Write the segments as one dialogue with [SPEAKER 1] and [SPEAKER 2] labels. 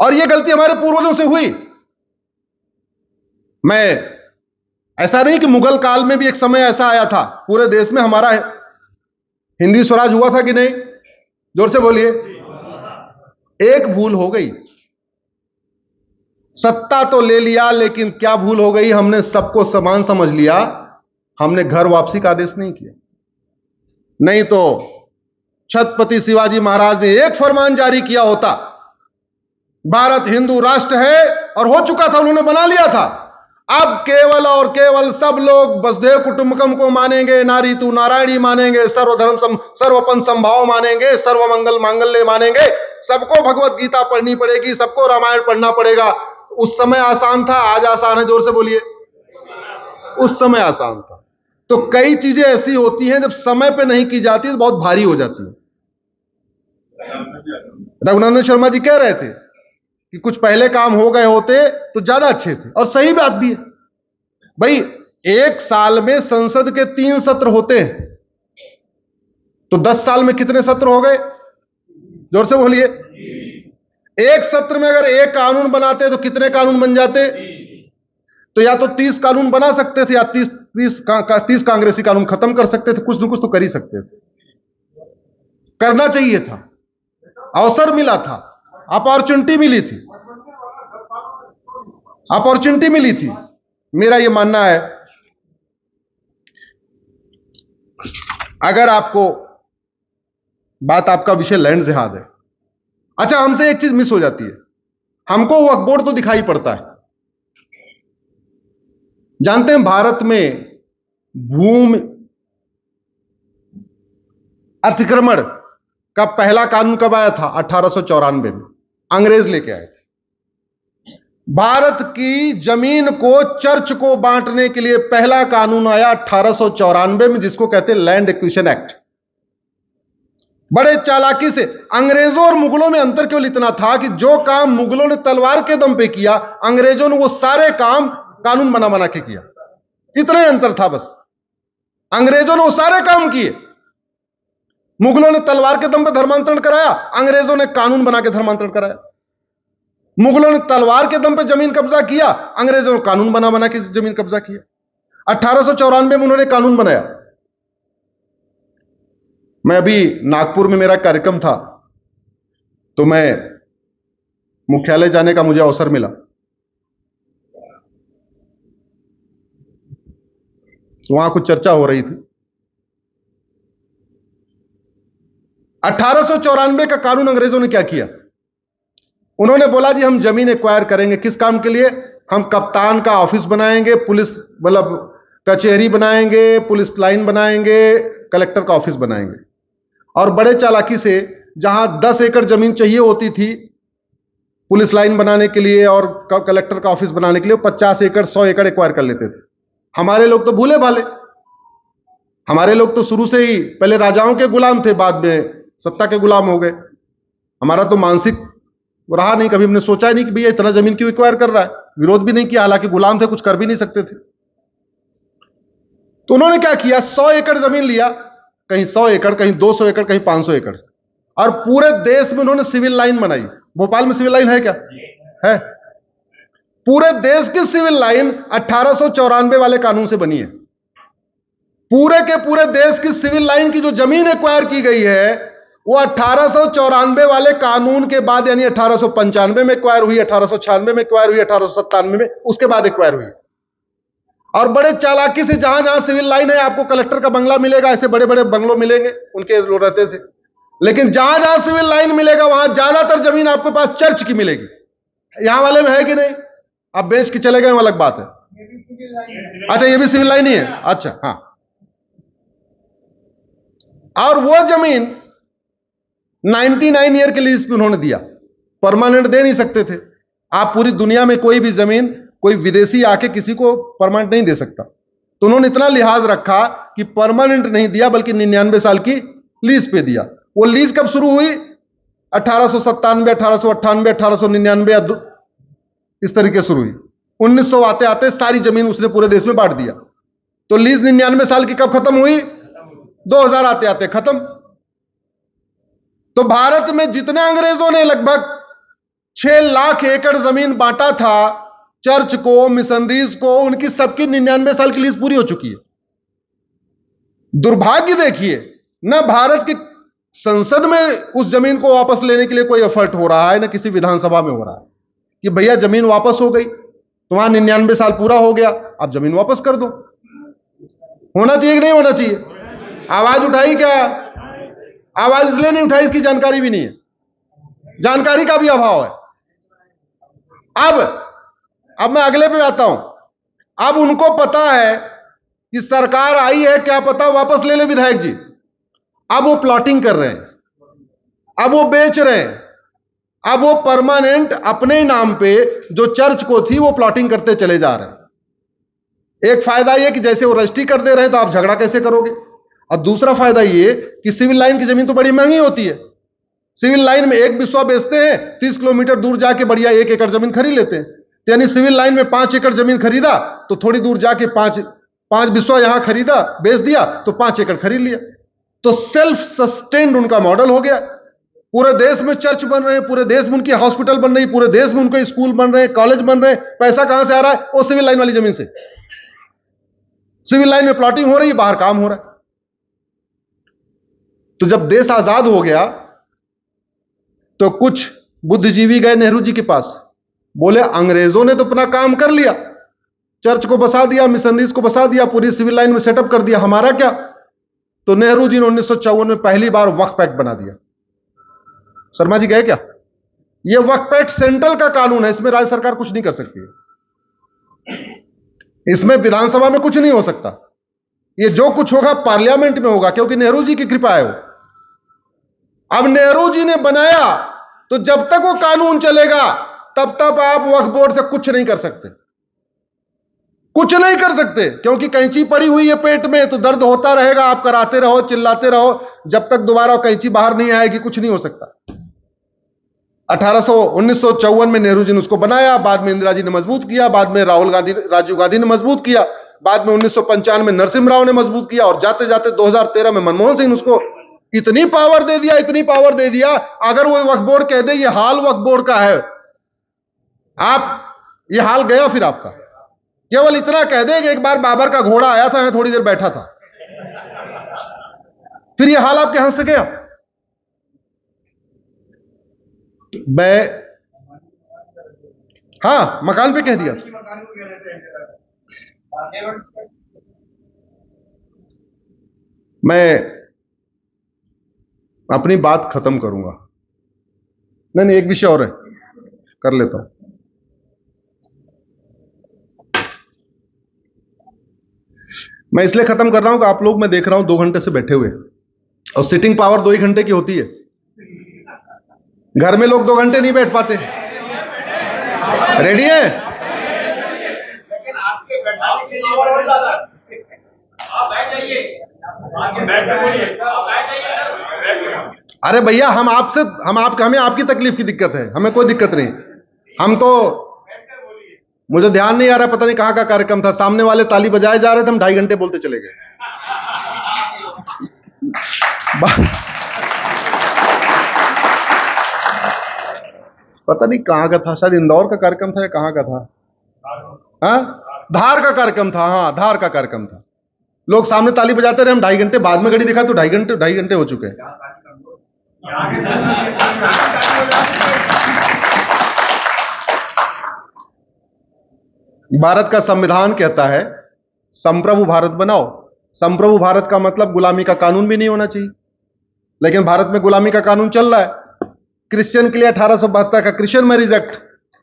[SPEAKER 1] और यह गलती हमारे पूर्वजों से हुई। मैं ऐसा नहीं कि मुगल काल में भी एक समय ऐसा आया था, पूरे देश में हमारा हिंदी स्वराज हुआ था कि नहीं? जोर से बोलिए। एक भूल हो गई, सत्ता तो ले लिया, लेकिन क्या भूल हो गई? हमने सबको समान समझ लिया, हमने घर वापसी का आदेश नहीं किया। नहीं तो छत्रपति शिवाजी महाराज ने एक फरमान जारी किया होता, भारत हिंदू राष्ट्र है, और हो चुका था, उन्होंने बना लिया था। अब केवल और केवल सब लोग वसुधैव कुटुंबकम को मानेंगे, नारी तू नारायणी मानेंगे, सर्वधर्म सर्वपन संभाव मानेंगे, सर्वमंगल मांगल्य मानेंगे, सबको भगवत गीता पढ़नी पड़ेगी, सबको रामायण पढ़ना पड़ेगा। उस समय आसान था, आज आसान है? जोर से बोलिए। उस समय आसान था। तो कई चीजें ऐसी होती हैं जब समय पे नहीं की जाती तो बहुत भारी हो जाती है। रघुनंदन शर्मा जी कह रहे थे कि कुछ पहले काम हो गए होते तो ज्यादा अच्छे थे, और सही बात भी है। भाई, एक साल में संसद के 3 सत्र होते हैं, तो 10 साल में कितने सत्र हो गए? जोर से बोलिए। एक सत्र में अगर एक कानून बनाते तो कितने कानून बन जाते? तो या तो 30 कानून बना सकते थे, या 30 कांग्रेसी कानून खत्म कर सकते थे। कुछ न कुछ तो कर ही सकते थे, करना चाहिए था, अवसर मिला था, अपॉर्चुनिटी मिली थी, अपॉर्चुनिटी मिली थी। मेरा यह मानना है, अगर आपको बात, आपका विषय लैंड जिहाद है, अच्छा, हमसे एक चीज मिस हो जाती है, हमको वक्फ बोर्ड तो दिखाई पड़ता है। जानते हैं भारत में भूमि अतिक्रमण का पहला कानून कब आया था? 1894 में अंग्रेज लेके आए थे। भारत की जमीन को चर्च को बांटने के लिए पहला कानून आया 1894 में, जिसको कहते हैं लैंड एक्विजिशन एक्ट। बड़े चालाकी से अंग्रेजों और मुगलों में अंतर केवल इतना था कि जो काम मुगलों ने तलवार के दम पे किया, अंग्रेजों ने वो सारे काम कानून बना बना के किया। इतना ही अंतर था बस। अंग्रेजों ने वो सारे काम किए, मुगलों ने तलवार के दम पे धर्मांतरण कराया, अंग्रेजों ने कानून बना के धर्मांतरण कराया। मुगलों ने तलवार के दम पे जमीन कब्जा किया, अंग्रेजों ने कानून बना बना के जमीन कब्जा किया। 1894 में उन्होंने कानून बनाया। मैं अभी नागपुर में मेरा कार्यक्रम था, तो मैं मुख्यालय जाने का मुझे अवसर मिला। वहां कुछ चर्चा हो रही थी। 1894 का कानून अंग्रेजों ने क्या किया? उन्होंने बोला जी हम जमीन एक्वायर करेंगे। किस काम के लिए? हम कप्तान का ऑफिस बनाएंगे, पुलिस मतलब कचहरी बनाएंगे, पुलिस लाइन बनाएंगे, कलेक्टर का ऑफिस बनाएंगे। और बड़े चालाकी से जहां 10 एकड़ जमीन चाहिए होती थी पुलिस लाइन बनाने के लिए और कलेक्टर का ऑफिस बनाने के लिए, 50 एकड़ 100 एकड़ एक्वायर कर लेते थे। हमारे लोग तो भूले भाले, हमारे लोग तो शुरू से ही पहले राजाओं के गुलाम थे, बाद में सत्ता के गुलाम हो गए। हमारा तो मानसिक रहा नहीं, कभी हमने सोचा ही नहीं कि भैया इतना जमीन क्यों एक्वायर कर रहा है। विरोध भी नहीं किया, हालांकि गुलाम थे, कुछ कर भी नहीं सकते थे। तो उन्होंने क्या किया, 100 एकड़ जमीन लिया, कहीं 100 एकड़, कहीं 200 एकड़, कहीं 500 एकड़, और पूरे देश में उन्होंने सिविल लाइन बनाई। भोपाल में सिविल लाइन है क्या? है। पूरे देश की सिविल लाइन 1894 वाले कानून से बनी है। पूरे के पूरे देश की सिविल लाइन की जो जमीन एक्वायर की गई है वो 1894 वाले कानून के बाद, यानी 1895 में एक्वायर हुई, 1896 में एक्वायर हुई, 1897 में, उसके बाद एक्वायर हुई। और बड़े चालाकी से जहां जहां सिविल लाइन है, आपको कलेक्टर का बंगला मिलेगा, ऐसे बड़े बड़े बंगलों मिलेंगे, उनके रहते थे। लेकिन जहां जहां सिविल लाइन मिलेगा वहां ज्यादातर जमीन आपके पास चर्च की मिलेगी। यहां वाले में है कि नहीं? आप बेच के चले गए, अलग बात है। अच्छा, ये भी सिविल लाइन ही है। अच्छा, हाँ। और वो जमीन 99 ईयर के लीज पे उन्होंने दिया, परमानेंट दे नहीं सकते थे। आप पूरी दुनिया में कोई भी जमीन, कोई विदेशी आके किसी को परमानेंट नहीं दे सकता। तो उन्होंने इतना लिहाज रखा कि परमानेंट नहीं दिया, बल्कि 99 साल की लीज पे दिया। वो लीज कब शुरू हुई? 1897, 1898, 1899, इस तरीके शुरू हुई। 1900 आते आते सारी जमीन उसने पूरे देश में बांट दिया। तो लीज 99 साल की कब खत्म हुई? 2000 आते आते खत्म। तो भारत में जितने अंग्रेजों ने लगभग 6 लाख एकड़ जमीन बांटा था चर्च को, मिशनरीज को, उनकी सबकी 99 साल की लीज पूरी हो चुकी है। दुर्भाग्य देखिए, न भारत की संसद में उस जमीन को वापस लेने के लिए कोई एफर्ट हो रहा है, न किसी विधानसभा में हो रहा है कि भैया जमीन वापस हो गई, तुम्हारा 99 साल पूरा हो गया, अब जमीन वापस कर दो। होना चाहिए कि नहीं होना चाहिए? आवाज उठाई क्या? आवाज इसलिए नहीं उठाई, इसकी जानकारी भी नहीं है, जानकारी का भी अभाव है। अब मैं अगले पे आता हूं। अब उनको पता है कि सरकार आई है, क्या पता वापस ले ले विधायक जी। अब वो प्लॉटिंग कर रहे हैं, अब वो बेच रहे हैं, अब वो परमानेंट अपने ही नाम पे जो चर्च को थी वो प्लॉटिंग करते चले जा रहे हैं। एक फायदा ये कि जैसे वो रजिस्ट्री कर दे रहे हैं तो आप झगड़ा कैसे करोगे, और दूसरा फायदा ये कि सिविल लाइन की जमीन तो बड़ी महंगी होती है। सिविल लाइन में एक बिस्वा बेचते हैं, 30 किलोमीटर दूर जाके बढ़िया 1 एकड़ जमीन खरीद लेते हैं। यानी सिविल लाइन में 5 एकड़ जमीन खरीदा तो थोड़ी दूर जाके 5 बिस्वा यहां खरीदा, बेच दिया तो 5 एकड़ खरीद लिया। तो सेल्फ सस्टेन्ड उनका मॉडल हो गया। पूरे देश में चर्च बन रहे हैं, पूरे देश में उनकी हॉस्पिटल बन रही, पूरे देश में उनके स्कूल बन रहे हैं, कॉलेज बन रहे हैं। पैसा कहां से आ रहा है? वो सिविल लाइन वाली जमीन से। सिविल लाइन में प्लॉटिंग हो रही है, बाहर काम हो रहा है। तो जब देश आजाद हो गया तो कुछ बुद्धिजीवी गए नेहरू जी के पास, बोले अंग्रेजों ने तो अपना काम कर लिया, चर्च को बसा दिया, मिशनरीज को बसा दिया, पूरी सिविल लाइन में सेटअप कर दिया, हमारा क्या? तो नेहरू जी ने 1954 में पहली बार वक्फ एक्ट बना दिया। शर्मा जी गए क्या? यह वक्फ एक्ट सेंट्रल का कानून है, इसमें राज्य सरकार कुछ नहीं कर सकती है, इसमें विधानसभा में कुछ नहीं हो सकता। ये जो कुछ होगा पार्लियामेंट में होगा, क्योंकि नेहरू जी की कृपा है वो। अब नेहरू जी ने बनाया तो जब तक वो कानून चलेगा तब तक आप वक्फ बोर्ड से कुछ नहीं कर सकते, कुछ नहीं कर सकते, क्योंकि कैंची पड़ी हुई है पेट में तो दर्द होता रहेगा, आप कराते रहो, चिल्लाते रहो, जब तक दोबारा कैंची बाहर नहीं आएगी कुछ नहीं हो सकता। 1954 में नेहरू जी ने उसको बनाया, बाद में इंदिरा जी ने मजबूत किया, बाद में राजीव गांधी ने मजबूत किया, बाद में 1995 में नरसिम्हा राव ने मजबूत किया, और जाते जाते 2013 में मनमोहन सिंह ने उसको इतनी पावर दे दिया, इतनी पावर दे दिया। अगर वो वक्फ बोर्ड कह दे ये हाल वक्फ बोर्ड का है, आप ये हाल गया फिर आपका। केवल इतना कह दे कि एक बार बाबर का घोड़ा आया था, मैं थोड़ी देर बैठा था, फिर ये हाल आपके हाथ से गया। हाँ, मकान पे कह दिया। मैं अपनी बात खत्म करूंगा। नहीं, एक विषय और है, कर लेता हूं। मैं इसलिए खत्म कर रहा हूं कि आप लोग, मैं देख रहा हूं 2 घंटे से बैठे हुए, और सिटिंग पावर 2 ही घंटे की होती है। घर में लोग 2 घंटे नहीं बैठ पाते। रेडी है? अरे भैया, हमें आपकी तकलीफ की दिक्कत है, हमें कोई दिक्कत नहीं। हम तो, मुझे ध्यान नहीं आ रहा, पता नहीं कहां का कार्यक्रम था, सामने वाले ताली बजाए जा रहे थे, हम 2.5 घंटे बोलते चले गए। पता नहीं कहां का था, शायद इंदौर का कार्यक्रम था या कहां का था। हाँ, धार का कार्यक्रम था। हाँ, धार का कार्यक्रम था। लोग सामने ताली बजाते रहे, हम 2.5 घंटे, बाद में घड़ी दिखा तो 2.5 घंटे हो चुके हैं। भारत का संविधान कहता है संप्रभु भारत बनाओ। संप्रभु भारत का मतलब गुलामी का कानून भी नहीं होना चाहिए, लेकिन भारत में गुलामी का कानून चल रहा है। क्रिश्चियन के लिए 1872 का क्रिश्चियन मैरिज एक्ट,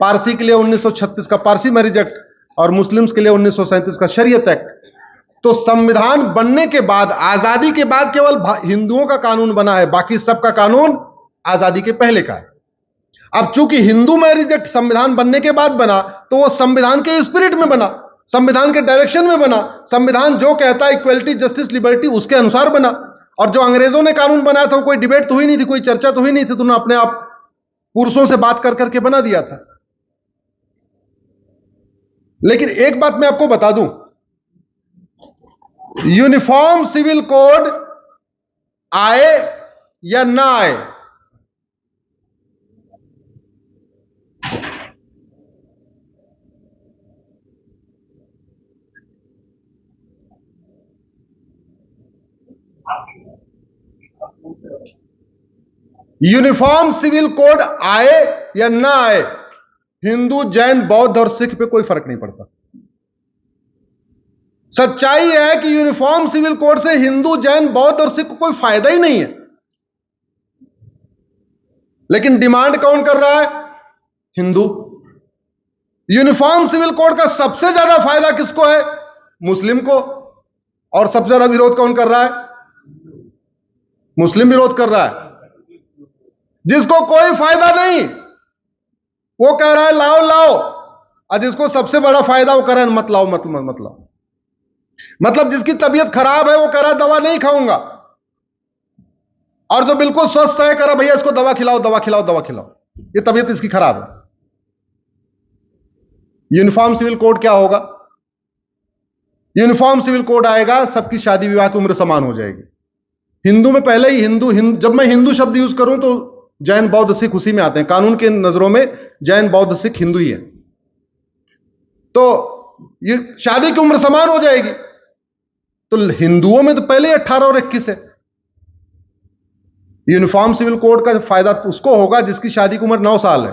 [SPEAKER 1] पारसी के लिए 1936 का पारसी मैरिज एक्ट, और मुस्लिम्स के लिए 1937 का शरीयत एक्ट। तो संविधान बनने के बाद, आजादी के बाद केवल हिंदुओं का कानून बना है, बाकी सबका कानून आजादी के पहले का है। अब चूंकि हिंदू मैरिज एक्ट संविधान बनने के बाद बना, तो वो संविधान के स्पिरिट में बना, संविधान के डायरेक्शन में बना। संविधान जो कहता है इक्वलिटी, जस्टिस, लिबर्टी, उसके अनुसार बना। और जो अंग्रेजों ने कानून बनाया था, वो कोई डिबेट तो हुई नहीं थी, कोई चर्चा तो हुई नहीं थी, तो उन्होंने अपने आप पुरुषों से बात कर करके बना दिया था। लेकिन एक बात मैं आपको बता दूं, यूनिफॉर्म सिविल कोड आए या ना आए, यूनिफॉर्म सिविल कोड आए या ना आए, हिंदू, जैन, बौद्ध और सिख पे कोई फर्क नहीं पड़ता। सच्चाई है कि यूनिफॉर्म सिविल कोड से हिंदू, जैन, बौद्ध और सिख को कोई फायदा ही नहीं है। लेकिन डिमांड कौन कर रहा है? हिंदू। यूनिफॉर्म सिविल कोड का सबसे ज्यादा फायदा किसको है? मुस्लिम को। और सबसे ज्यादा विरोध कौन कर रहा है? मुस्लिम विरोध कर रहा है। जिसको कोई फायदा नहीं वो कह रहा है लाओ लाओ, और जिसको सबसे बड़ा फायदा वो कह रहा है मत लाओ मत लाओ। मतलब जिसकी तबीयत खराब है वो कह रहा है दवा नहीं खाऊंगा, और जो बिल्कुल स्वस्थ है कह रहा भैया इसको दवा खिलाओ दवा खिलाओ दवा खिलाओ, ये तबीयत इसकी खराब है। यूनिफॉर्म सिविल कोड क्या होगा? यूनिफॉर्म सिविल कोड आएगा, सबकी शादी विवाह की उम्र समान हो जाएगी। हिंदू में पहले ही जब मैं हिंदू शब्द यूज करूं तो जैन, बौद्ध, सिख उसी में आते हैं। कानून के नजरों में जैन, बौद्ध, सिख हिंदू ही है। तो ये शादी की उम्र समान हो जाएगी। तो हिंदुओं में तो पहले ही 18 और 21 है। यूनिफॉर्म सिविल कोड का फायदा उसको होगा जिसकी शादी की उम्र 9 साल है।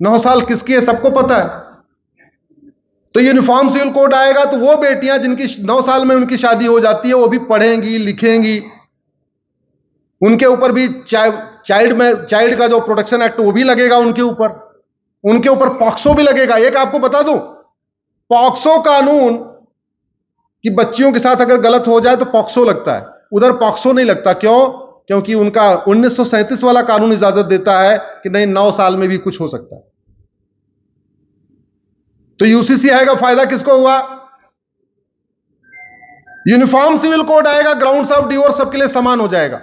[SPEAKER 1] 9 साल किसकी है सबको पता है। तो यूनिफॉर्म सिविल कोड आएगा तो वो बेटियां जिनकी 9 साल में उनकी शादी हो जाती है वो भी पढ़ेंगी लिखेंगी, उनके ऊपर भी चाइल्ड का जो प्रोटेक्शन एक्ट वो भी लगेगा उनके ऊपर पॉक्सो भी लगेगा। एक आपको बता दूं, पॉक्सो कानून कि बच्चियों के साथ अगर गलत हो जाए तो पॉक्सो लगता है, उधर पॉक्सो नहीं लगता। क्यों? क्योंकि उनका 1937 वाला कानून इजाजत देता है कि नहीं 9 साल में भी कुछ हो सकता है। तो यूसीसी आएगा, फायदा किसको हुआ? यूनिफॉर्म सिविल कोड आएगा, ग्राउंड्स ऑफ डिवोर्स सबके लिए समान हो जाएगा,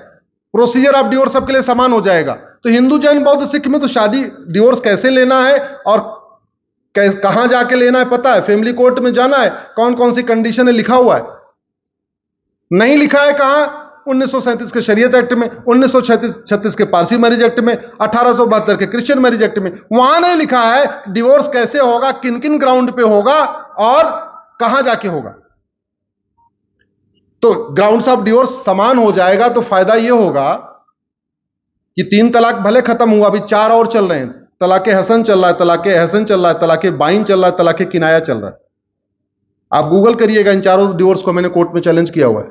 [SPEAKER 1] प्रोसीजर ऑफ डिवोर्स सबके लिए समान हो जाएगा। तो हिंदू, जैन, बौद्ध, सिख में तो शादी डिवोर्स कैसे लेना है और कहां जाके लेना है पता है, फैमिली कोर्ट में जाना है, कौन कौन सी कंडीशन है लिखा हुआ है। नहीं लिखा है कहां? 1937 के शरीयत एक्ट में, 1936 के पारसी मैरिज एक्ट में, 1872 के क्रिश्चियन मैरिज एक्ट में। वहां नहीं लिखा है डिवोर्स कैसे होगा, किन किन ग्राउंड पे होगा और कहां जाके होगा। तो ग्राउंड्स ऑफ डिवोर्स समान हो जाएगा तो फायदा यह होगा कि 3 तलाक भले खत्म हुआ, अभी 4 और चल रहे हैं। तलाके हसन चल रहा है, तलाके एहसन चल रहा है, तलाके बाइन चल रहा है, तलाके किनाया चल रहा है। आप गूगल करिएगा, इन चारों डिवोर्स को मैंने कोर्ट में चैलेंज किया हुआ है।